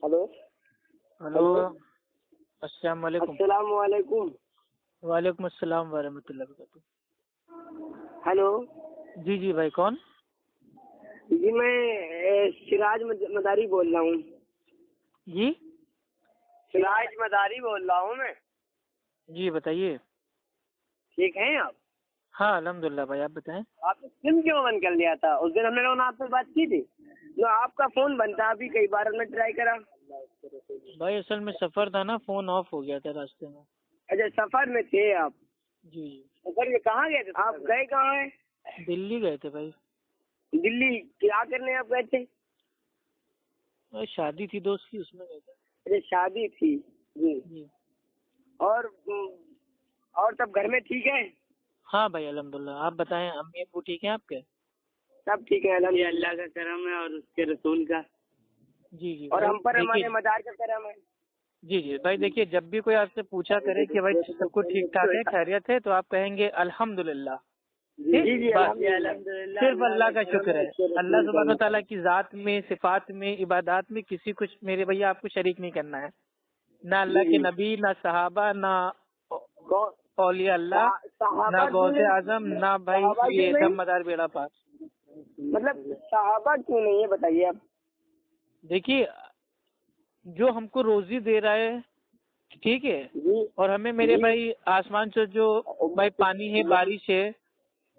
Hello hello, السلام علیکم۔ السلام علیکم۔ وعلیکم السلام ورحمۃ اللہ وبرکاتہ۔ ہلو جی جی بھائی، کون؟ جی میں سراج مداری بول رہا ہوں۔ جی سراج مداری بول رہا ہوں میں۔ جی بتائیے۔ ٹھیک ہیں آپ؟ ہاں الحمدللہ بھائی، آپ بتائیں۔ آپ نے سم کیوں بند کر لیا تھا؟ اس دن ہم نے آپ سے بات کی تھی، جو آپ کا فون بنتا، ابھی کئی بار ہم نے ٹرائی کرا۔ بھائی اصل میں سفر تھا نا، فون آف ہو گیا تھا راستے میں۔ اچھا سفر میں تھے آپ؟ جی سفر میں کہاں گئے تھے؟ آپ گئے کہاں ہیں؟ دلی گئے تھے بھائی۔ دلی کیا کرنے آپ گئے تھے؟ بھائی شادی تھی دوست کی، اس میں گئے تھے۔ اچھا شادی تھی جی۔ جی اور سب گھر میں ٹھیک ہے؟ ہاں بھائی الحمدللہ، آپ بتائیں، امی ابو ٹھیک ہیں آپ کے؟ سب ٹھیک ہے الحمدللہ، اللہ کا کرم ہے اور اس کے رسول کا، جی جی اور ہم پر دیکھیے، ہمارے مدار کا کرم ہے۔ جی جی بھائی دیکھیے، جب بھی کوئی آپ سے پوچھا کرے کہ بھائی سب کچھ ٹھیک ٹھاک ہے، خیریت ہے، تو آپ کہیں گے الحمدللہ۔ جی جی الحمدللہ، صرف اللہ کا شکر ہے۔ اللہ سبحانہ و تعالیٰ کی ذات میں، صفات میں، عبادات میں کسی کچھ میرے بھیا آپ کو شریک نہیں کرنا ہے، نہ اللہ کے نبی، نہ صحابہ، نہ اولیاء اللہ، نہ غوث اعظم، نہ بھائی یہ دم مدار بیڑا پاس۔ مطلب صحابہ کیوں نہیں ہے بتائیے آپ؟ دیکھیے، جو ہم کو روزی دے رہا ہے، ٹھیک ہے، اور ہمیں میرے بھائی آسمان سے جو بھائی پانی ہے، بارش ہے،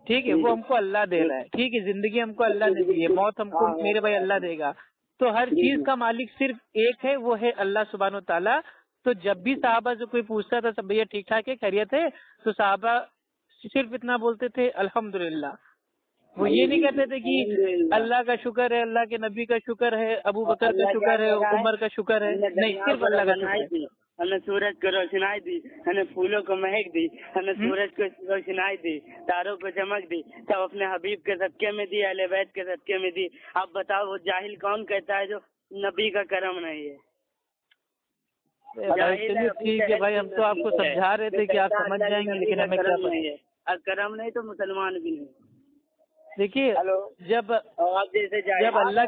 ٹھیک ہے، وہ ہم کو اللہ دے رہا ہے، ٹھیک ہے، زندگی ہم کو اللہ نے دی ہے، موت ہم کو میرے بھائی اللہ دے گا، تو ہر چیز کا مالک صرف ایک ہے، وہ ہے اللہ سبحانہ و تعالیٰ۔ تو جب بھی صحابہ سے کوئی پوچھتا تھا سب بھیا ٹھیک ٹھاک ہے، خیریت ہے، تو صحابہ صرف اتنا بولتے تھے الحمدللہ۔ وہ یہ نہیں کہتے تھے کہ اللہ کا شکر ہے، اللہ کے نبی کا شکر ہے، ابو بکر کا شکر ہے، عمر کا شکر ہے، نہیں، صرف اللہ کا شکر ہے۔ ہمیں سورج کو روشنائی دی، ہمیں پھولوں کو مہک دی، ہمیں سورج کو روشنائی دی، تاروں کو چمک دی، سب اپنے حبیب کے صدقے میں دی، اہل بیت کے صدقے میں دی۔ آپ بتاؤ وہ جاہل کون کہتا ہے جو نبی کا کرم نہیں ہے؟ چلیے ٹھیک ہے بھائی، ہم تو آپ کو سمجھا رہے تھے کہ آپ سمجھ جائیں گے، لیکن ہمیں کیا پتہ ہے۔ اور کرم نہیں تو مسلمان بھی نہیں۔ دیکھیے جب اللہ،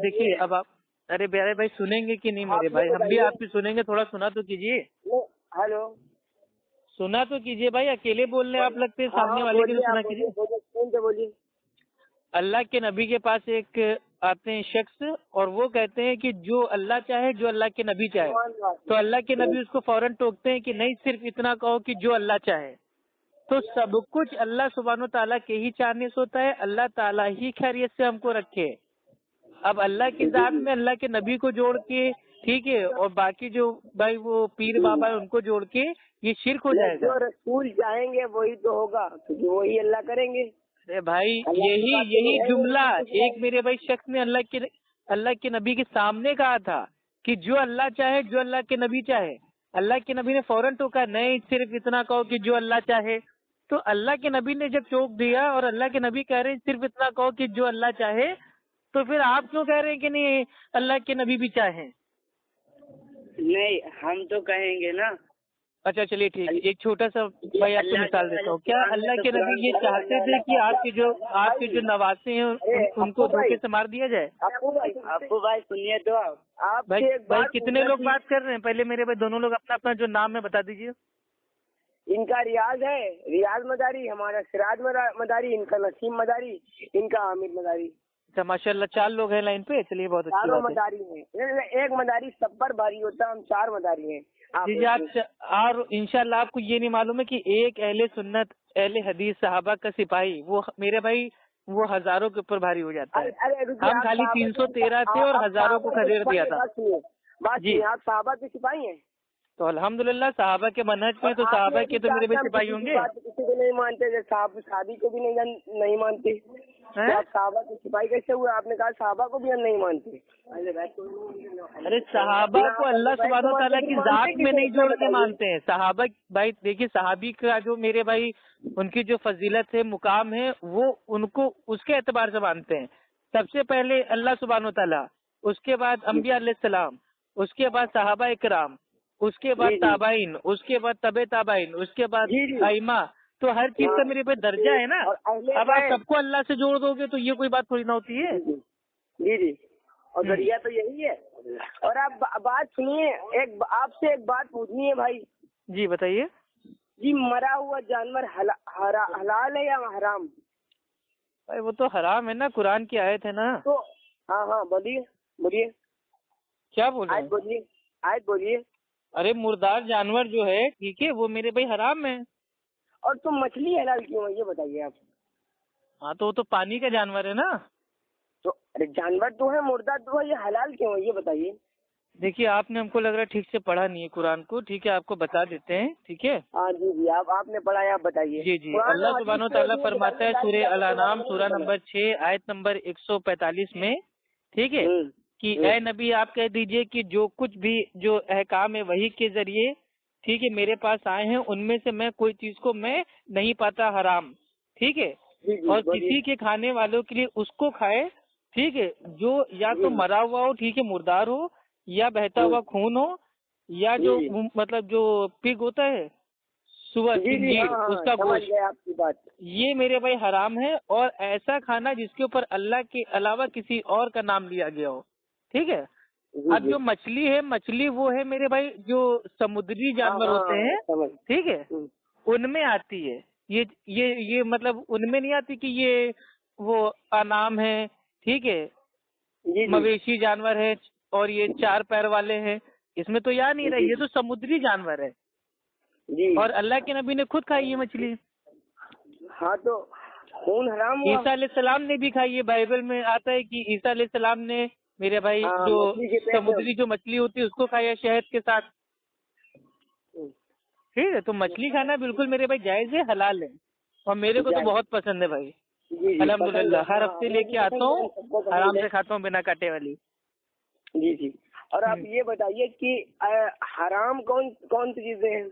دیکھیے اب آپ، ارے پیارے بھائی سنیں گے کہ نہیں میرے بھائی؟ ہم بھی آپ کی سنیں گے، تھوڑا سنا تو کیجیے۔ ہلو سنا تو کیجیے بھائی، اکیلے بولنے آپ لگتے ہیں، سامنے والے کی تو سنا کیجیے۔ بولیے۔ اللہ کے نبی کے پاس ایک آتے ہیں شخص، اور وہ کہتے ہیں کہ جو اللہ چاہے، جو اللہ کے نبی چاہے، تو اللہ کے نبی اس کو فوراً ٹوکتے ہیں کہ نہیں، صرف اتنا کہو کہ جو اللہ چاہے۔ تو سب کچھ اللہ سبحانہ و تعالیٰ کے ہی چاہنے سے ہوتا ہے، اللہ تعالیٰ ہی خیریت سے ہم کو رکھے۔ اب اللہ کی ذات میں اللہ کے نبی کو جوڑ کے، ٹھیک ہے، اور باقی جو بھائی وہ پیر بابا ہے ان کو جوڑ کے، یہ شرک ہو جائے گا۔ جو رسول چاہیں گے وہی تو ہوگا، کیونکہ وہی اللہ کریں گے۔ ارے بھائی یہی جملہ ایک میرے بھائی شخص نے اللہ کے نبی کے سامنے کہا تھا کہ جو اللہ چاہے، جو اللہ کے نبی چاہے۔ اللہ کے نبی نے فوراً ٹوکا نہیں، صرف اتنا کہو کہ جو اللہ چاہے۔ تو اللہ کے نبی نے جب ٹوک دیا اور اللہ کے نبی کہہ رہے ہیں صرف اتنا کہو کہ جو اللہ چاہے، تو پھر آپ کیوں کہہ رہے ہیں کہ نہیں اللہ کے نبی بھی چاہیں؟ نہیں، ہم تو کہیں گے نا۔ اچھا چلیے ٹھیک ہے، ایک چھوٹا سا بھائی آپ کو مثال دیتا ہوں۔ کیا اللہ کے نبی یہ چاہتے تھے کہ آپ کے جو نواسے ہیں ان کو دھوکے سے مار دیا جائے؟ ابو بھائی سنیے تو آپ بھائی کتنے لوگ بات کر رہے ہیں؟ پہلے میرے بھائی دونوں لوگ اپنا اپنا جو نام ہے بتا دیجیے۔ ان کا ریاض ہے، ریاض مداری، ہمارا سراج مداری، ان کا نسیم مداری، ان کا حامد مداری۔ اچھا ماشاء اللہ، 4 لوگ ہیں لائن پہ، چلیے بہت اچھی چاروں بات ہے۔ مداری ہیں، ایک مداری سب پر بھاری ہوتا ہے، ہم 4 مداری ہیں۔ جی جی، اور انشاءاللہ آپ کو یہ نہیں معلوم ہے کہ ایک اہل سنت، اہل حدیث صحابہ کا سپاہی، وہ میرے بھائی وہ ہزاروں کے اوپر بھاری ہو جاتا ہے۔ ہم خالی 313 تھے اور ہزاروں کو خدیر دیا تھا۔ جی آپ صحابہ کے سپاہی ہیں؟ تو الحمدللہ صحابہ کے منہج میں تو صحابہ کے تو میرے بھی سپاہی ہوں گے۔ کسی کو نہیں مانتے، صحابہ شادی کو بھی نہیں مانتے، آپ صحابہ کے سپاہی کیسے ہوئے؟ آپ نے کہا صحابہ کو بھی ہم نہیں مانتے۔ ارے صحابہ کو اللہ سبحانہ و تعالیٰ کی ذات میں نہیں جوڑ کے مانتے ہیں۔ صحابہ بھائی دیکھیے، صحابی کا جو میرے بھائی ان کی جو فضیلت ہے، مقام ہے، وہ ان کو اس کے اعتبار سے مانتے ہیں۔ سب سے پہلے اللہ سبحانہ و تعالیٰ، اس کے بعد انبیاء علیہ السلام، اس کے بعد صحابہ اکرام، اس کے بعد تابعین، اس کے بعد تبع تابعین، اس کے بعد ائمہ۔ تو ہر چیز کا میرے پہ درجہ ہے نا۔ اب آپ سب کو اللہ سے جوڑ دو گے تو یہ کوئی بات تھوڑی نہ ہوتی ہے۔ جی جی، اور ذریعہ تو یہی ہے۔ اور آپ بات سنیے، آپ سے ایک بات پوچھنی ہے بھائی. جی بتائیے. جی مرا ہوا جانور حلال ہے یا حرام؟ بھائی وہ تو حرام ہے نا، قرآن کی آیت ہے نا. تو ہاں بولیے کیا بول رہے ہیں؟ آیت بولیے. ارے مردار جانور جو ہے ٹھیک ہے وہ میرے بھائی حرام ہے. اور تو مچھلی حلال کیوں ہے یہ بتائیے آپ. ہاں تو وہ تو پانی کا جانور ہے نا. تو ارے جانور تو ہے، مردہ تو ہے، یہ حلال کیوں ہے یہ بتائیے. دیکھیے آپ نے ہم کو لگ رہا ہے ٹھیک سے پڑھا نہیں ہے قرآن کو. ٹھیک ہے آپ کو بتا دیتے ہیں. ٹھیک ہے ہاں جی آپ نے پڑھا ہے، آپ بتائیے. جی اللہ سبحانہ و تعالیٰ فرماتا ہے سورہ الانعام سورہ نمبر 6 آیت نمبر 145 میں، ٹھیک ہے، کہ اے نبی آپ کہہ دیجئے کہ جو کچھ بھی جو احکام ہے وحی کے ذریعے ٹھیک ہے میرے پاس آئے ہیں ان میں سے میں کوئی چیز کو میں نہیں پاتا حرام. ٹھیک ہے، اور کسی کے کھانے والوں کے لیے اس کو کھائے. ٹھیک ہے، جو یا تو مرا ہوا ہو، ٹھیک ہے، مردار ہو، یا بہتا ہوا خون ہو، یا جو مطلب جو پگ ہوتا ہے سور خنزیر اس کا گوشت، یہ میرے بھائی حرام ہے. اور ایسا کھانا جس کے اوپر اللہ کے علاوہ کسی اور کا نام لیا گیا ہو. ٹھیک ہے. اب جو مچھلی ہے، مچھلی وہ ہے میرے بھائی جو سمندری جانور ہوتے ہیں ٹھیک ہے ان میں آتی ہے. یہ مطلب ان میں نہیں آتی کہ یہ وہ انعام ہے. ٹھیک ہے، مویشی جانور ہے اور یہ 4 پیر والے ہیں، اس میں تو یا نہیں رہا. یہ تو سمندری جانور ہے اور اللہ کے نبی نے خود کھائی ہے مچھلی. ہاں تو خون حرام ہوا. عیسیٰ علیہ السلام نے بھی کھائی ہے. بائبل میں آتا ہے کہ عیسیٰ علیہ السلام نے میرے بھائی جو سمندری جو مچھلی ہوتی ہے اس کو کھایا شہد کے ساتھ. ٹھیک ہے، تو مچھلی کھانا بالکل میرے بھائی جائز ہے، حلال ہے، اور میرے کو تو بہت پسند ہے بھائی. الحمدللہ ہر ہفتے لے کے آتا ہوں، آرام سے کھاتا ہوں بنا کاٹے والی. جی اور آپ یہ بتائیے کہ حرام کون سی چیزیں ہیں؟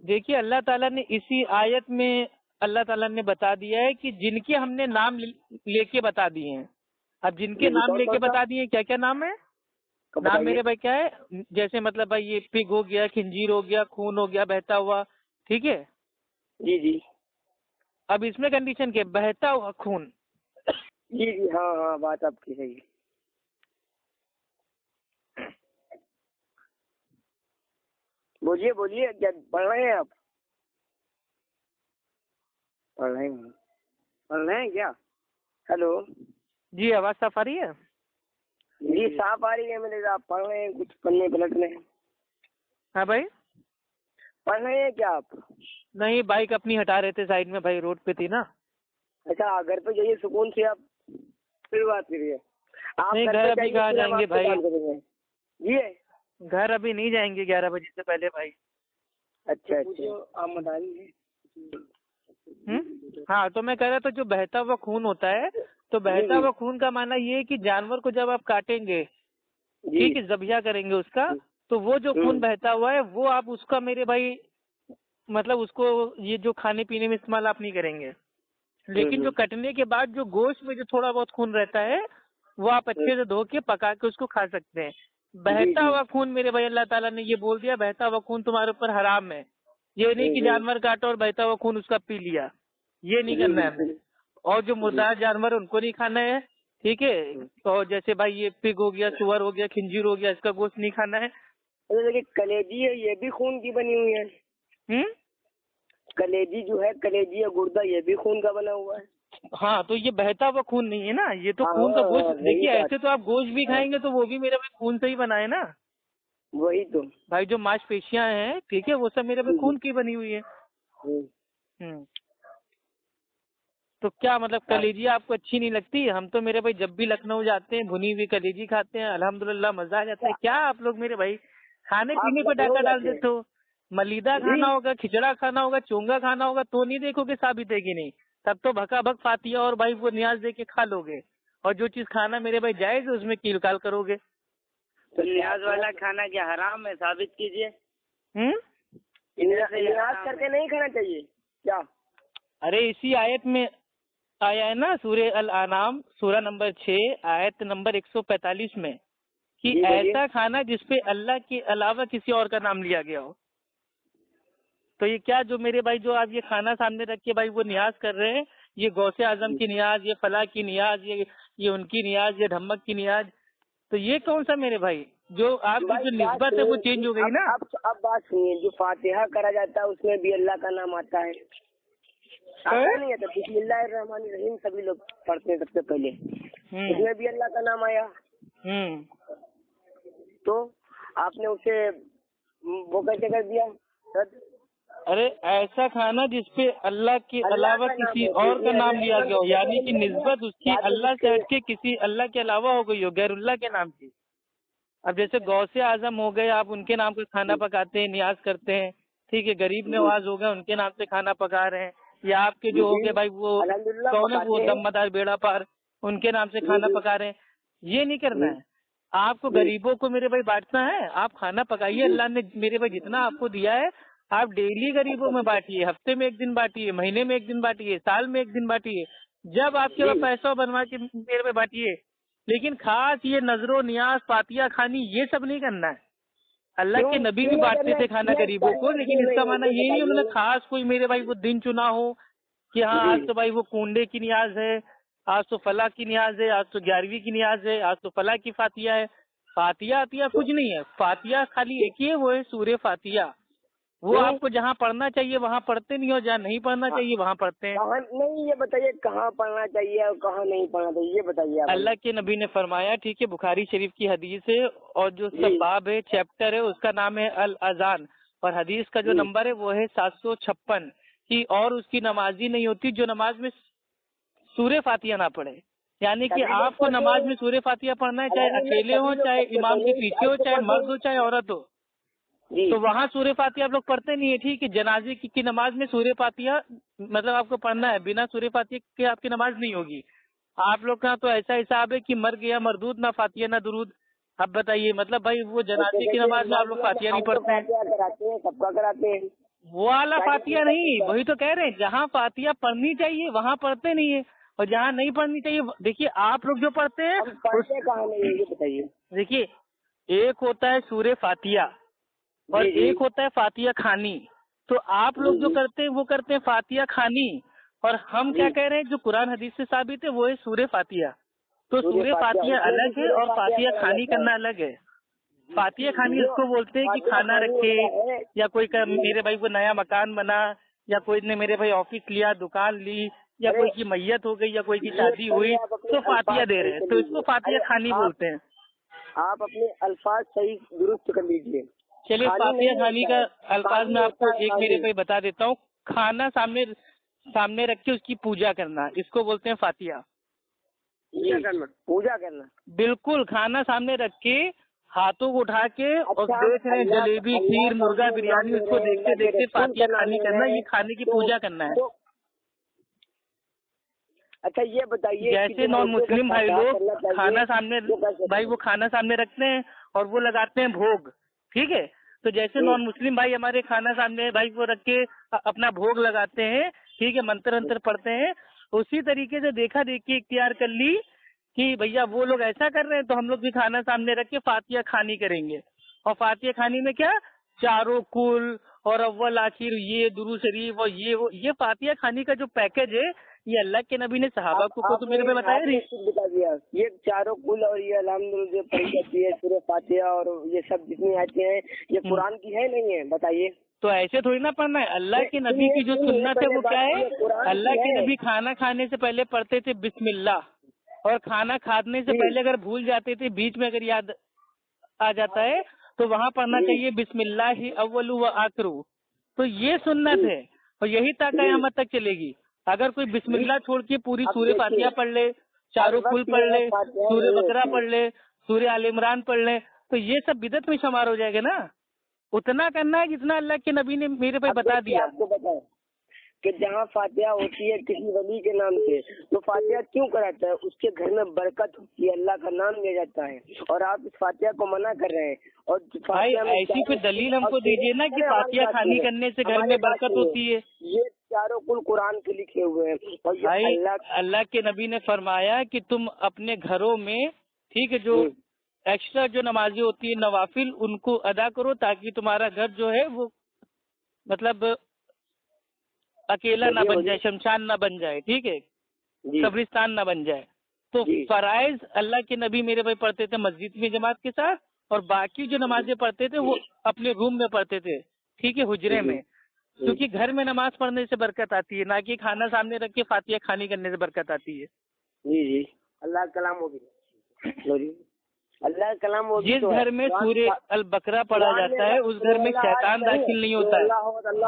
دیکھیے اللہ تعالیٰ نے اسی آیت میں اللہ تعالیٰ نے بتا دیا ہے کہ جن کے ہم نے نام لے کے بتا دیے ہیں. اب جن کے نام لے کے بتا دیے کیا کیا نام ہے؟ نام میرے بھائی کیا ہے؟ جیسے مطلب بھائی یہ پگ ہو گیا، خنزیر ہو گیا، خون ہو گیا بہتا ہوا. ٹھیک ہے جی اب اس میں کنڈیشن کیا؟ بہتا ہوا خون. جی ہاں بات آپ کی صحیح ہے. بولیے کیا پڑھ رہے ہیں آپ؟ پڑھ رہے ہیں کیا؟ ہیلو جی آواز صاف آ رہی ہے؟ جی صاف آ رہی ہے. میرے آپ پڑھ رہے ہیں کچھ پڑھنے پلٹ رہے ہیں؟ ہاں بھائی پڑھ رہے ہیں کیا آپ؟ نہیں بائک اپنی ہٹا رہے تھے سائڈ میں بھائی، روڈ پہ تھی نا. اچھا گھر پہ جائیے سکون سے، آپ پھر بات کریے. آپ نہیں گھر ابھی کہاں جائیں گے بھائی، جی گھر ابھی نہیں جائیں گے 11 بجے سے پہلے بھائی. اچھا آپ بتائیے. ہاں تو میں کہہ رہا تھا جو بہتا ہوا خون ہوتا ہے، تو بہتا ہوا خون کا معنی یہ ہے کہ جانور کو جب آپ کاٹیں گے ٹھیک ہے ذبیحہ کریں گے اس کا، تو وہ جو خون بہتا ہوا ہے وہ آپ اس کا میرے بھائی مطلب اس کو یہ جو کھانے پینے میں استعمال آپ نہیں کریں گے. لیکن جو کٹنے کے بعد جو گوشت میں جو تھوڑا بہت خون رہتا ہے وہ آپ اچھے سے دھو کے پکا کے اس کو کھا سکتے ہیں. بہتا ہوا خون میرے بھائی اللہ تعالیٰ نے یہ بول دیا بہتا ہوا خون تمہارے اوپر حرام ہے. یہ نہیں کہ جانور کاٹو اور بہتا ہوا خون اس کا پی لیا، یہ نہیں کرنا ہے ہمیں. اور جو مردار جانور ان کو نہیں کھانا ہے. ٹھیک ہے، اور جیسے بھائی یہ پگ ہو گیا، سور ہو گیا، خنزیر ہو گیا، اس کا گوشت نہیں کھانا ہے. کلیجی ہے یہ بھی خون کی بنی ہوئی ہے. کلیجی جو ہے کلیجی یا گردہ یہ بھی خون کا بنا ہوا ہے. ہاں تو یہ بہتا ہوا خون نہیں ہے نا، یہ تو خون کا گوشت. دیکھیے ایسے تو آپ گوشت بھی کھائیں گے تو وہ بھی میرے بھائی خون سے ہی بنا ہے نا. وہی تو بھائی جو ماس پیشیاں ہیں ٹھیک ہے وہ سب میرے بھائی خون کی بنی ہوئی ہے. تو کیا مطلب کلیجی آپ کو اچھی نہیں لگتی؟ ہم تو میرے بھائی جب بھی لکھنؤ جاتے ہیں بھنی ہوئی کلیجی کھاتے ہیں، الحمدللہ مزہ آ جاتا ہے. کیا آپ لوگ میرے بھائی کھانے پینے پہ ڈاکہ ڈال دیتے ہو؟ ملیدہ کھانا ہوگا، کھچڑا کھانا ہوگا، چونگا کھانا ہوگا تو نہیں دیکھو گے ثابت ہے کہ نہیں. تب تو بھکا بھک فاتحہ اور بھائی وہ نیاز دے کے کھا لو گے. اور جو چیز کھانا میرے بھائی جائز ہے اس میں کیل کال کرو گے. تو نیاز والا کھانا کیا حرام ہے؟ ثابت کیجیے. نیاز کر کے نہیں کھانا چاہیے کیا؟ ارے اسی آیت میں آیا ہے نا سورہ الانعام سورہ نمبر 6 آیت نمبر 145 میں کہ ایسا کھانا جس پہ اللہ کے علاوہ کسی اور کا نام لیا گیا ہو. تو یہ کیا جو میرے بھائی جو آپ یہ کھانا سامنے رکھ کے بھائی وہ نیاز کر رہے ہیں، یہ غوث اعظم کی نیاز، یہ فلاں کی نیاز، یہ ان کی نیاز، یہ ڈھمک کی نیاز. تو یہ کون سا میرے بھائی جو آپ کی جو نسبت ہے وہ چینج ہو گئی نا. اب بات سنیے, جو فاتحہ کرا جاتا ہے اس میں بھی اللہ کا نام آتا ہے, آتا نہیں آتا؟ بسم اللہ الرحمن الرحیم سبھی لوگ پڑھتے ہیں سب سے پہلے, اس میں بھی اللہ کا نام آیا. تو آپ نے اسے وہ کیسے کر دیا رد؟ ارے ایسا کھانا جس پہ اللہ کے علاوہ کسی اور کا نام لیا گیا ہو, یعنی کہ نسبت اس کی اللہ سے ہٹ کے کسی اللہ کے علاوہ ہو گئی ہو, غیر اللہ کے نام کی. اب جیسے غوث اعظم ہو گئے, آپ ان کے نام کا کھانا پکاتے ہیں, نیاز کرتے ہیں, ٹھیک ہے. غریب نواز ہو گئے, ان کے نام سے کھانا پکا رہے ہیں. یا آپ کے جو ہو گئے بھائی وہ کون ہے, وہ دمدار بیڑا پار, ان کے نام سے کھانا پکا رہے ہیں. یہ نہیں کرنا ہے آپ کو. غریبوں کو میرے بھائی بانٹنا ہے, آپ کھانا پکائیے. اللہ نے میرے بھائی جتنا آپ کو دیا ہے آپ ڈیلی غریبوں میں بانٹیے, ہفتے میں ایک دن بانٹیے, مہینے میں ایک دن بانٹیے, سال میں ایک دن بانٹیے, جب آپ کے پاس پیسہ بنوا کے میرے میں بانٹیے. لیکن خاص یہ نظر و نیاز فاتحہ خانی یہ سب نہیں کرنا ہے. اللہ کے نبی بھی بانٹتے تھے کھانا غریبوں کو, لیکن اس کا معنی یہ نہیں انہوں نے خاص کوئی میرے بھائی وہ دن چنا ہو کہ ہاں آج تو بھائی وہ کنڈے کی نیاز ہے, آج تو فلاں کی نیاز ہے, آج تو 11ویں کی نیاز ہے, آج تو فلاں کی فاتحہ ہے. فاتحہ آتیہ کچھ نہیں ہے. فاتحہ خالی ایک ہی ہے, وہ ہے سورہ فاتحہ. وہ آپ کو جہاں پڑھنا چاہیے وہاں پڑھتے نہیں ہو, جہاں نہیں پڑھنا چاہیے وہاں پڑھتے ہیں. نہیں, یہ بتائیے کہاں پڑھنا چاہیے اور کہاں نہیں پڑھنا چاہیے, یہ بتائیے. اللہ کے نبی نے فرمایا, ٹھیک ہے, بخاری شریف کی حدیث ہے, اور جو سب باب ہے, چیپٹر ہے, اس کا نام ہے الاذان, اور حدیث کا جو نمبر ہے وہ ہے 756 کی. اور اس کی نمازی نہیں ہوتی جو نماز میں سورہ فاتحہ نہ پڑھے. یعنی کہ آپ کو نماز میں سورہ فاتحہ پڑھنا ہے, چاہے اکیلے ہو, چاہے امام کے پیچھے ہو, چاہے مرد ہو, چاہے عورت ہو. تو وہاں سورہ فاتحہ آپ لوگ پڑھتے نہیں ہے, ٹھیک ہے. جنازے کی نماز میں سورہ فاتحہ مطلب آپ کو پڑھنا ہے, بنا سورہ فاتحہ کے آپ کی نماز نہیں ہوگی. آپ لوگ کا تو ایسا حساب ہے کہ مر گیا مردود, نہ فاتحہ نہ درود. اب بتائیے مطلب بھائی وہ جنازے کی نماز میں آپ لوگ فاتحہ نہیں پڑھتے ہیں, سب کا کراتے ہیں. وہ والا فاتحہ نہیں, وہی تو کہہ رہے ہیں, جہاں فاتحہ پڑھنی چاہیے وہاں پڑھتے نہیں ہے, اور جہاں نہیں پڑھنی چاہیے. دیکھیے آپ لوگ جو پڑھتے ہیں کہاں نہیں, یہ بتائیے. دیکھیے ایک ہوتا ہے سورہ فاتحہ اور ایک ہوتا ہے فاتحہ خانی. تو آپ لوگ جو کرتے ہیں وہ کرتے ہیں فاتحہ خانی, اور ہم کیا کہہ رہے ہیں جو قرآن حدیث سے ثابت ہے وہ ہے سورہ فاتحہ. تو سورہ فاتحہ الگ ہے اور فاتحہ خانی کرنا الگ ہے. فاتحہ خانی اس کو بولتے ہیں کہ کھانا رکھے, یا کوئی میرے بھائی کو نیا مکان بنا, یا کوئی نے میرے بھائی آفس لیا, دکان لی, یا کوئی کی میت ہو گئی, یا کوئی کی شادی ہوئی تو فاتحہ دے رہے ہیں, تو اس کو فاتحہ خانی بولتے ہیں. آپ اپنے الفاظ صحیح درست کر لیجیے. چلیے فاتحہ خانی کا الفاظ میں آپ کو ایک میرے بھائی بتا دیتا ہوں. کھانا سامنے رکھ کے اس کی پوجا کرنا, اس کو بولتے ہیں فاتحہ. پوجا کرنا بالکل, کھانا سامنے رکھ کے ہاتھوں کو اٹھا کے اور دیکھ رہے ہیں جلیبی, کھیر, مرغا, بریانی, اس کو دیکھتے دیکھتے فاتحہ خانی کرنا, یہ کھانے کی پوجا کرنا ہے. اچھا یہ بتائیے, جیسے نان مسلم بھائی لوگ کھانا سامنے بھائی وہ کھانا سامنے رکھتے ہیں اور وہ لگاتے ہیں بھوگ, ٹھیک ہے. تو جیسے نان مسلم بھائی ہمارے کھانا سامنے بھائی وہ رکھ کے اپنا بھوگ لگاتے ہیں, ٹھیک ہے, منتر پڑھتے ہیں, اسی طریقے سے دیکھا دیکھی اختیار کر لی کہ بھیا وہ لوگ ایسا کر رہے ہیں تو ہم لوگ بھی کھانا سامنے رکھ کے فاتحہ خانی کریں گے. اور فاتحہ خانی میں کیا, چاروں کل اور اول آخر, یہ درود شریف اور یہ فاتحہ خانی کا جو پیکج ہے یہ اللہ کے نبی نے صحابہ کو تو میرے بتایا بتا دیا. یہ چاروں کل اور یہ الحمدللہ جو پڑھی جاتی ہے سورہ فاتحہ اور یہ سب جتنی آتے ہیں یہ قرآن کی ہے نہیں ہے, بتائیے. تو ایسے تھوڑی نہ پڑھنا ہے. اللہ کے نبی کی جو سنت ہے وہ کیا ہے, اللہ کے نبی کھانا کھانے سے پہلے پڑھتے تھے بسم اللہ, اور کھانا کھانے سے پہلے اگر بھول جاتے تھے, بیچ میں اگر یاد آ جاتا ہے تو وہاں پڑھنا چاہیے بسم اللہ اول و آخر. تو یہ سنت ہے اور یہی تا قیامت تک چلے گی. اگر کوئی بسم اللہ چھوڑ کے پوری سورہ فاتحہ پڑھ لے, چاروں کل پڑھ لے, سورہ بقرہ پڑھ لے, سورہ آل عمران پڑھ لے, تو یہ سب بدعت میں شمار ہو جائے گا نا. اتنا کرنا ہے جتنا اللہ کے نبی نے میرے پہ بتا دیا. آپ کو بتائیں کہ جہاں فاتحہ ہوتی ہے کسی ولی کے نام سے تو فاتحہ کیوں کراتا ہے, اس کے گھر میں برکت ہوتی ہے, اللہ کا نام لیا جاتا ہے, اور آپ اس فاتحہ کو منع کر رہے ہیں. اور بھائی ایسی کوئی دلیل ہم کو دیجیے نا کہ فاتحہ خانی کرنے سے گھر میں برکت ہوتی ہے. یہ چاروں کل قرآن کے لکھے ہوئے ہیں. اور بھائی اللہ کے نبی نے فرمایا کہ تم اپنے گھروں میں, ٹھیک ہے, جو ایکسٹرا جو نمازیں ہوتی ہیں نوافل, ان کو ادا کرو تاکہ تمہارا گھر جو ہے وہ مطلب اکیلا نہ بن جائے, شمشان نہ بن جائے, ٹھیک ہے, قبرستان نہ بن جائے. تو فرائض اللہ کے نبی میرے بھائی پڑھتے تھے مسجد میں جماعت کے ساتھ، اور باقی جو نمازیں پڑھتے تھے وہ اپنے روم میں پڑھتے تھے، ٹھیک ہے، حجرے میں، کیونکہ گھر میں نماز پڑھنے سے برکت آتی ہے، نہ کہ کھانا سامنے رکھ کے فاتحہ کھانی کرنے سے برکت آتی ہے۔ جی جی، اللہ کا کلام ہوگی، اللہ کا کلام ہوگی۔ جس گھر میں سورہ البقرہ پڑھا جاتا ہے اس گھر میں شیطان داخل نہیں ہوتا ہے،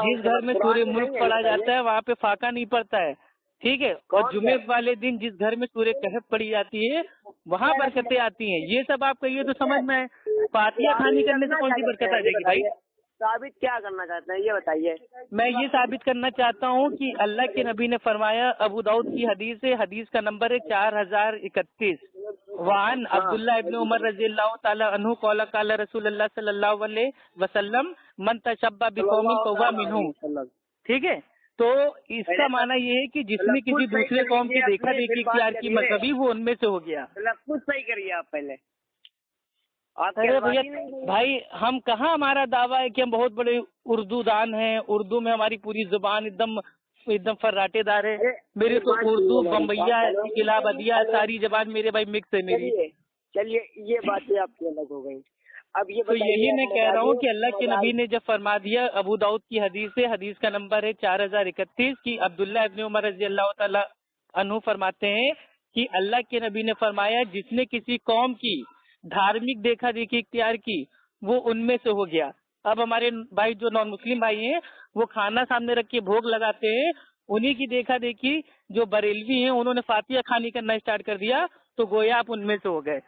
جس گھر میں سورہ ملک پڑھا جاتا ہے وہاں پہ فاقہ نہیں پڑتا ہے، ٹھیک ہے، اور جمعے والے دن جس گھر میں سورہ کہف پڑھی جاتی ہے وہاں برکتیں آتی ہیں۔ یہ سب آپ کہیے تو سمجھ میں آئے، فاتحہ کھانی کرنے سے کون سی برکت آ جائے گی بھائی؟ ثابت کیا کرنا چاہتے ہیں یہ بتائیے؟ میں یہ ثابت کرنا چاہتا ہوں کہ اللہ کے نبی نے فرمایا، ابو داؤد کی حدیث ہے، حدیث کا نمبر ہے 4031، وعن عبداللہ ابن عمر رضی اللہ تعالی عنہ قال قال رسول اللہ صلی اللہ علیہ وسلم من تشبہ بقوم فہو منہم، ٹھیک ہے، تو اس کا معنی یہ ہے کہ جس نے کسی دوسرے قوم کی دیکھا دیکھی اختیار کی مذہبی وہ ان میں سے ہو گیا۔ خود صحیح کریے آپ پہلے۔ ارے بھیا بھائی، ہم کہاں، ہمارا دعویٰ ہے کہ ہم بہت بڑے اردو دان ہیں، اردو میں ہماری پوری زبان ایک دم فراٹے دار ہے، میری تو اردو بمبئیا الہابادیہ ساری زبان میرے بھائی مکس ہے میری۔ چلیے یہ باتیں آپ کی الگ ہو گئی، اب یہ تو یہی میں کہہ رہا ہوں کہ اللہ کے نبی نے جب فرما دیا، ابو داؤد کی حدیث ہے، حدیث کا نمبر ہے 4031، کی عبداللہ ابن عمر رضی اللہ تعالی عنہ فرماتے ہیں کہ اللہ کے نبی نے فرمایا جس نے کسی قوم کی دھارمک دیکھا دیکھی اختیار کی وہ ان میں سے ہو گیا۔ اب ہمارے بھائی جو نان مسلم بھائی ہیں وہ کھانا سامنے رکھ کے بھوگ لگاتے ہیں، انہی کی دیکھا دیکھی جو بریلوی ہیں انہوں نے فاتحہ کھانی کرنا اسٹارٹ کر دیا، تو گویا آپ ان میں سے ہو گئے۔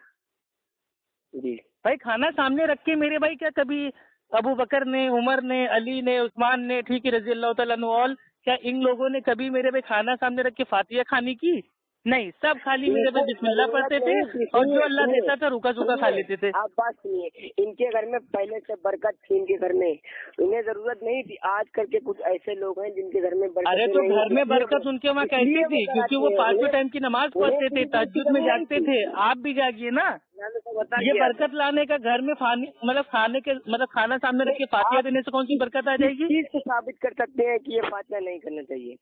جی بھائی کھانا سامنے رکھ کے میرے بھائی کیا کبھی ابو بکر نے، عمر نے، علی نے، عثمان نے، ٹھیک ہے، رضی اللہ تعالیٰ عنہ، کیا ان لوگوں نے کبھی میرے بھائی کھانا سامنے رکھ کے فاتحہ کھانی کی؟ نہیں، سب خالی میرے بھائی بسم اللہ پڑھتے تھے اور جو اللہ دیتا تھا روکا سوکھا کھا لیتے تھے۔ آپ بات سنیے، ان کے گھر میں پہلے سے برکت تھی، ان کے گھر میں انہیں ضرورت نہیں تھی۔ آج کل کے کچھ ایسے لوگ ہیں جن کے گھر میں برکت، ارے تو گھر میں برکت ان کے وہاں کیسی تھی؟ کیونکہ وہ 5 ٹائم کی نماز پڑھتے تھے، تہجد میں جاگتے تھے، آپ بھی جاگیے نا۔ یہ برکت لانے کا گھر میں کھانا سامنے رکھ کے فاتحہ دینے سے کون سی برکت آ جائے گی؟ چیز سے ثابت کر سکتے ہیں کہ یہ فاتحہ نہیں کرنا چاہیے،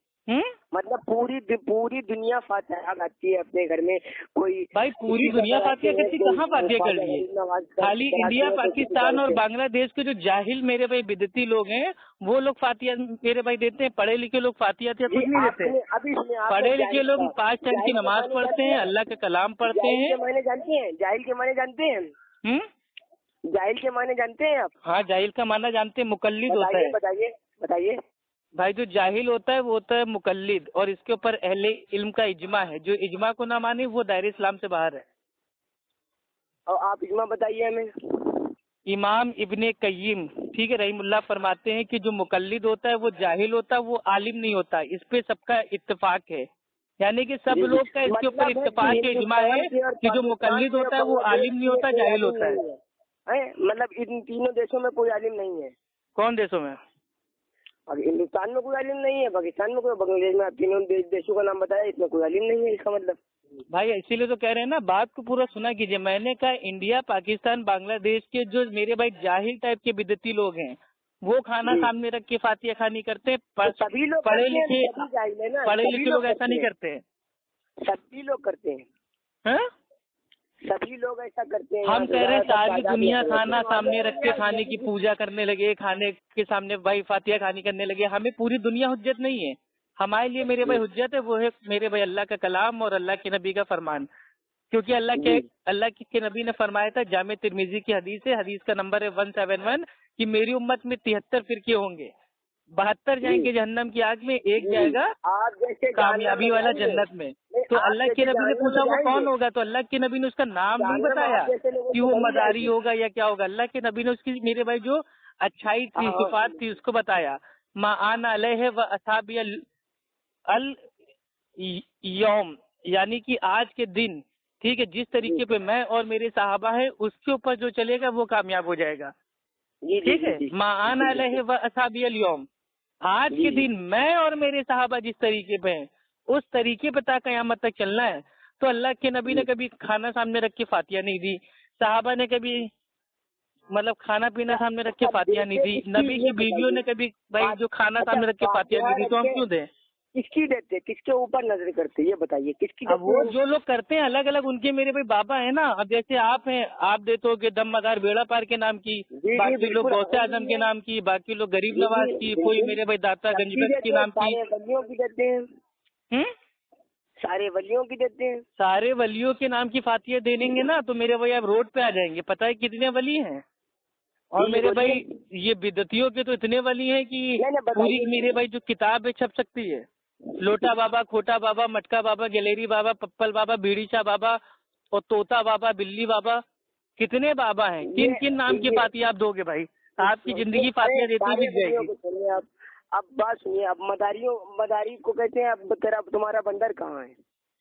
مطلب پوری دنیا فاتحہ گاتی ہے اپنے گھر میں، کوئی بھائی پوری دنیا فاتحہ کرتی، کہاں فاتحہ کر دی ہے؟ خالی انڈیا، پاکستان اور بنگلہ دیش کے جو جاہل میرے بھائی بدعتی لوگ ہیں وہ لوگ فاتحہ میرے بھائی دیتے ہیں، پڑھے لکھے لوگ فاتحہ کچھ نہیں دیتے۔ پڑھے لکھے لوگ 5 ٹائم کی نماز پڑھتے ہیں، اللہ کا کلام پڑھتے ہیں۔ معنی جانتے ہیں؟ جاہل کے معنی جانتے ہیں؟ جاہل کے معنی جانتے ہیں آپ؟ ہاں جاہل کا معنی جانتے ہیں، مقلد ہوتا ہے۔ بتائیے بھائی جو جاہل ہوتا ہے وہ ہوتا ہے مقلد، اور اس کے اوپر اہل علم کا اجماع ہے، جو اجماع کو نہ مانے وہ دائرہ اسلام سے باہر ہے۔ اور آپ اجماع بتائیے ہمیں۔ امام ابن قیم، ٹھیک ہے، رحیم اللہ فرماتے ہیں کہ جو مقلد ہوتا ہے وہ جاہل ہوتا ہے، وہ عالم نہیں ہوتا، اس پہ سب کا اتفاق ہے، یعنی کہ سب لوگ کا اس کے اوپر اتفاق کے اجماع ہے کہ جو مقلد ہوتا ہے وہ عالم نہیں ہوتا، جاہل ہوتا ہے۔ مطلب ان تینوں دیشوں میں کوئی عالم نہیں ہے؟ کون دیشوں میں؟ ہندوستان میں کوئی عالم نہیں ہے، پاکستان میں کوئی، بنگلہ دیش میں، آپ تینوں دیشوں کا نام بتایا، اس میں کوئی عالم نہیں ہے، اس کا مطلب؟ بھائی اسی لیے تو کہہ رہے ہیں نا، بات کو پورا سنا کیجیے، میں نے کہا انڈیا، پاکستان، بنگلہ دیش کے جو میرے بھائی جاہل ٹائپ کے بدعتی لوگ ہیں وہ کھانا سامنے رکھ کے فاتحہ خانی کرتے ہیں، پڑھے لکھے لوگ ایسا نہیں کرتے۔ سبھی لوگ کرتے ہیں، سبھی لوگ ایسا کرتے ہیں۔ ہم کہہ رہے ہیں ساری دنیا کھانا سامنے رکھ کے کھانے کی پوجا کرنے لگے، کھانے کے سامنے بھائی فاتحہ کھانی کرنے لگے، ہمیں پوری دنیا حجت نہیں ہے، ہمارے لیے میرے بھائی حجت ہے وہ ہے میرے بھائی اللہ کا کلام اور اللہ کے نبی کا فرمان، کیونکہ اللہ کے نبی نے فرمایا تھا، جامع ترمذی کی حدیث ہے، حدیث کا نمبر ہے 171، کہ میری امت میں 73 فرقے ہوں گے، 72 جائیں گے جہنم کی آگ میں، ایک جائے گا کامیابی والا جنت میں۔ تو اللہ کے نبی نے پوچھا وہ کون ہوگا، تو اللہ کے نبی نے اس کا نام نہیں بتایا کہ وہ مداری ہوگا یا کیا ہوگا، اللہ کے نبی نے اس کی میرے بھائی جو اچھائی تھی، صفات تھی، اس کو بتایا، ما انا علیہ و اصحابی اليوم، یعنی کہ آج کے دن، ٹھیک ہے، جس طریقے پہ میں اور میرے صحابہ ہیں اس کے اوپر جو چلے گا وہ کامیاب ہو جائے گا، ٹھیک ہے، ما انا علیہ و اصحابی اليوم، آج کے دن میں اور میرے صحابہ جس طریقے پہ ہیں اس طریقے پہ تا قیامت تک چلنا ہے۔ تو اللہ کے نبی نے کبھی کھانا سامنے رکھ کے فاتحہ نہیں دی، صحابہ نے کبھی مطلب کھانا پینا سامنے رکھ کے فاتحہ نہیں دی، نبی کی بیویوں نے کبھی بھائی جو کھانا سامنے رکھ کے فاتحہ نہیں دی، تو ہم کیوں دیں؟ کس کی دیتے, کس کے اوپر نظر کرتے, یہ بتائیے کس کی اب وہ جو لوگ کرتے ہیں الگ الگ ان کے میرے بھائی بابا ہے نا. اب جیسے آپ ہیں, آپ دیتے ہو کہ دم مدار بیڑا پار کے نام کی, باقی لوگ غوث اعظم کے نام کی, باقی لوگ غریب نواز کی, کوئی میرے بھائی داتا گنج بخش کے نام کی. سارے ولیوں کی دیتے ہیں, سارے ولیوں کی دیتے ہیں. سارے ولیوں کے نام کی فاتحہ دے دیں گے نا تو میرے بھائی آپ روڈ پہ آ جائیں گے. پتہ ہے کتنے ولی ہیں. اور میرے بھائی یہ بدعتیوں کے تو اتنے ولی ہیں کہ پوری میرے بھائی جو کتاب ہے چھپ سکتی ہے. لوٹا بابا, کھوٹا بابا, مٹکا بابا, گلیری بابا, پپل بابا, بیڑی شاہ بابا اور طوطا بابا, بلی بابا, کتنے بابا ہیں. کن کن نام کی فاتحہ آپ دو گے بھائی؟ آپ کی زندگی فاتحہ دیتے بک جائے گی. اب بات سنیے, اب مداری کو کہتے ہیں. اب تمہارا بندر کہاں ہے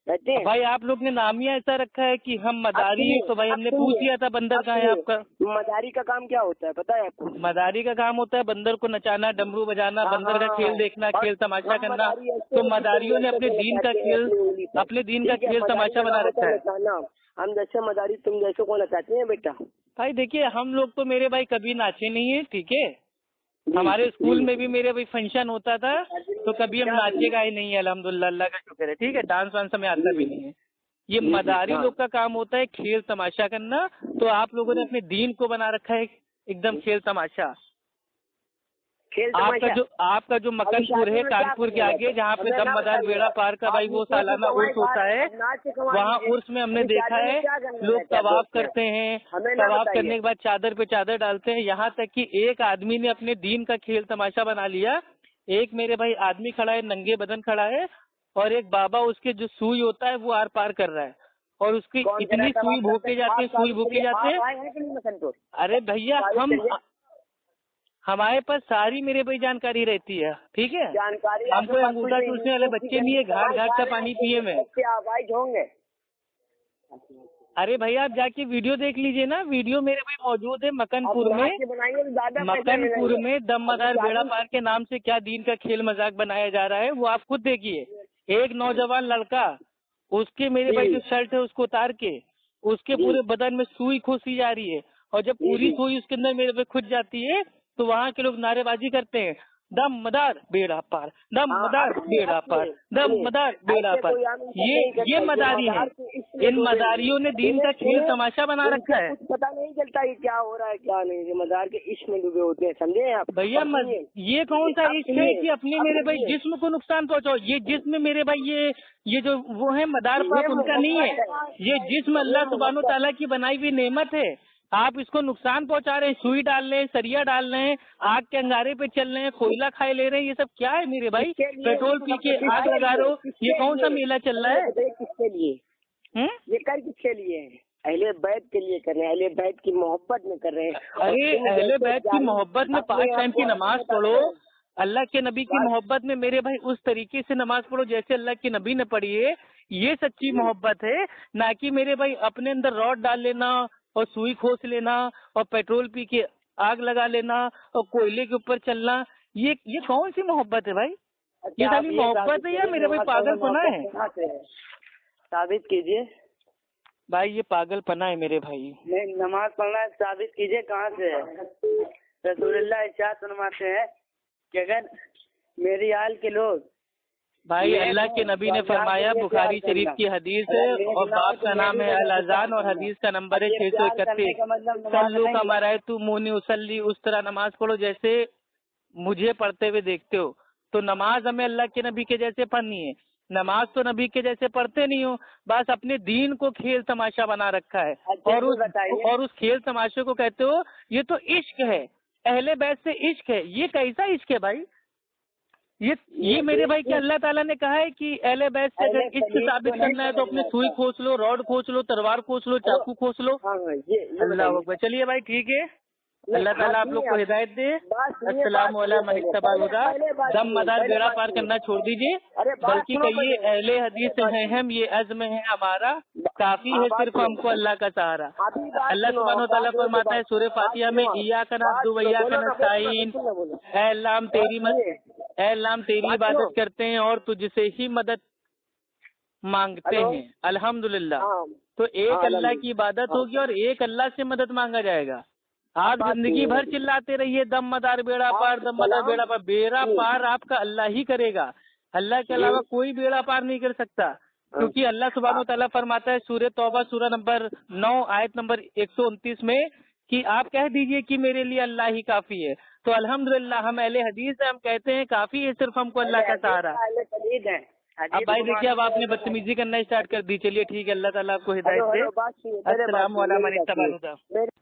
کہتے ہیں بھائی؟ آپ لوگ نے نام ہی ایسا رکھا ہے کہ ہم مداری ہیں, تو بھائی ہم نے پوچھ لیا تھا بندر کہاں ہے آپ کا. مداری کا کام کیا ہوتا ہے پتا ہے آپ کو؟ مداری کا کام ہوتا ہے بندر کو نچانا, ڈمرو بجانا, بندر کا کھیل دیکھنا, کھیل تماشا کرنا. تو مداریوں نے اپنے دین کا کھیل تماشا بنا رکھا ہے. ہم جیسے مداری تم جیسے کو نچاتے ہیں بیٹا. بھائی دیکھیے ہم لوگ تو میرے بھائی کبھی ناچے نہیں ہیں, ٹھیک ہے. ہمارے اسکول میں بھی میرے بھائی فنکشن ہوتا تھا تو کبھی ہم ناچے گا ہی نہیں ہے, الحمدللہ, اللہ کا شکر ہے, ٹھیک ہے. ڈانس وانس ہمیں آتا بھی نہیں ہے. یہ مداری لوگ کا کام ہوتا ہے کھیل تماشا کرنا. تو آپ لوگوں نے اپنے دین کو بنا رکھا ہے ایک دم کھیل تماشا. آپ کا جو مکن پور ہے کانپور کے آگے جہاں پہ دم مدار بیڑا پار کا بھائی وہ سالانہ عرس ہوتا ہے, وہاں عرس میں ہم نے دیکھا ہے لوگ طواف کرتے ہیں. طواف کرنے کے بعد چادر پہ چادر ڈالتے ہیں. یہاں تک کہ ایک آدمی نے اپنے دین کا کھیل تماشا بنا لیا. ایک میرے بھائی آدمی کھڑا ہے, ننگے بدن کھڑا ہے, اور ایک بابا اس کے جو سوئی ہوتا ہے وہ آر پار کر رہا ہے, اور اس کی اتنی سوئی بھوکے جاتے ہیں. ارے بھیا ہمارے پاس ساری میرے بھائی جانکاری رہتی ہے, ٹھیک ہے. ہم کوئی انگوٹھا چوسنے والے بچے نہیں ہے, گھاٹ گھاٹ کا پانی پیے میں. ارے بھائی آپ جا کے ویڈیو دیکھ لیجئے نا, ویڈیو میرے بھائی موجود ہے مکن پور میں دم مدار بیڑا پار کے نام سے کیا دین کا کھیل مذاق بنایا جا رہا ہے وہ آپ خود دیکھیے. ایک نوجوان لڑکا, اس کے میرے بھائی جو شرٹ ہے اس کو اتار کے اس کے پورے بدن میں سوئی کھوسی جا رہی ہے, اور جب پوری سوئی اس کے اندر میرے بھائی کھج جاتی ہے تو وہاں کے لوگ نعرے بازی کرتے ہیں, دم مدار بیڑا پار, دم مدار بیڑا پار, دم مدار بیڑا پار. یہ مداری ہیں. ان مداریوں نے دین کا کھیل تماشا بنا رکھا ہے. پتا نہیں چلتا یہ کیا ہو رہا ہے کیا نہیں. مدار کے عشق میں ڈوبے ہوتے ہیں, سمجھے آپ بھیا. یہ کون سا عشق ہے کہ اپنے میرے بھائی جسم کو نقصان پہنچاؤ. یہ جسم میرے بھائی یہ جو وہ ہے مدار پاک ان کا نہیں ہے. یہ جسم اللہ سبحانہ و تعالیٰ کی بنائی ہوئی نعمت ہے. آپ اس کو نقصان پہنچا رہے ہیں, سوئی ڈال رہے ہیں, سریا ڈال رہے ہیں, آگ کے انگارے پہ چل رہے ہیں, کوئلہ کھائے لے رہے ہیں. یہ سب کیا ہے میرے بھائی؟ پیٹرول پی کے آگ لگا رہے ہو. یہ کون سا میلہ چل رہا ہے؟ کس کے لیے یہ کر کس کے لیے ہے؟ اہل بیت کے لیے کر رہے ہیں, اہل بیت کی محبت میں کر رہے ہیں. ارے اہل بیت کی محبت میں 5 ٹائم کی نماز پڑھو. اللہ کے نبی کی محبت میں میرے بھائی اس طریقے سے نماز پڑھو جیسے اللہ کے نبی نے پڑھی ہے. یہ سچی محبت ہے, نہ کہ میرے بھائی اپنے اندر راڈ ڈال لینا اور سوئی کھوس لینا اور پیٹرول پی کے آگ لگا لینا اور کوئلے کے اوپر چلنا. یہ کون سی محبت ہے بھائی؟ یہ ساری محبت ہے یا میرے بھائی پاگل پنا ہے؟ ثابت کیجیے بھائی, یہ پاگل پنا ہے میرے بھائی. نہیں, نماز پڑھنا ہے, ثابت کیجیے کہاں سے ہے. رسول اللہ ارشاد فرماتے ہیں کہ اگر میری آل کے لوگ بھائی, اللہ کے نبی نے فرمایا, بخاری شریف کی حدیث ہے اور باب کا نام ہے الاذان اور حدیث کا نمبر ہے 631. سلو کما رأیتمونی اصلی, اس طرح نماز پڑھو جیسے مجھے پڑھتے ہوئے دیکھتے ہو. تو نماز ہمیں اللہ کے نبی کے جیسے پڑھنی ہے. نماز تو نبی کے جیسے پڑھتے نہیں ہو, بس اپنے دین کو کھیل تماشا بنا رکھا ہے. اور اس کھیل تماشے کو کہتے ہو یہ تو عشق ہے, اہل بیت سے عشق ہے. یہ کیسا عشق ہے بھائی؟ یہ میرے بھائی کہ اللہ تعالیٰ نے کہا ہے کہ اہل بیت سے اگر عشق ثابت کرنا ہے تو اپنے سوئی کھوس لو, راڈ کھوس لو, تلوار کھوس لو, چاقو کھوس لو. اللہ اکبر. چلیے بھائی ٹھیک ہے, اللہ تعالیٰ آپ لوگ کو ہدایت دے. السلام علیکم من اتبع الہدی. دم مدار بیڑا پار کرنا چھوڑ دیجیے, بلکہ کہیے اہل حدیث ہیں ہم, یہ عزم ہے ہمارا, کافی ہے صرف ہم کو اللہ کا سہارا. اللہ سبحانہ و تعالیٰ فرماتا ہے سورہ فاتحہ میں, ایاک نعبد و ایاک نستعین, اے اللہ ہم تیری عبادت کرتے ہیں اور تجھ سے ہی مدد مانگتے ہیں. الحمدللہ. تو ایک اللہ کی عبادت ہوگی اور ایک اللہ سے مدد مانگا جائے گا. آپ زندگی بھر چلاتے رہیے دم مدار بیڑا پار, دم مدار بیڑا پار. بیڑا پار آپ کا اللہ ہی کرے گا. اللہ کے علاوہ کوئی بیڑا پار نہیں کر سکتا، کیونکہ اللہ سبحانہ و تعالیٰ فرماتا ہے سورہ توبہ سورہ نمبر 9 آیت نمبر 129 میں کہ آپ کہہ دیجئے کہ میرے لیے اللہ ہی کافی ہے۔ تو الحمدللہ ہم اہل حدیث ہیں، ہم کہتے ہیں کافی ہے صرف ہم کو اللہ کا سہارا۔ اب بھائی دیکھیے اب آپ نے بدتمیزی کرنا اسٹارٹ کر دی، چلیے ٹھیک ہے، اللہ تعالیٰ آپ کو ہدایت دے۔ السلام علیکم۔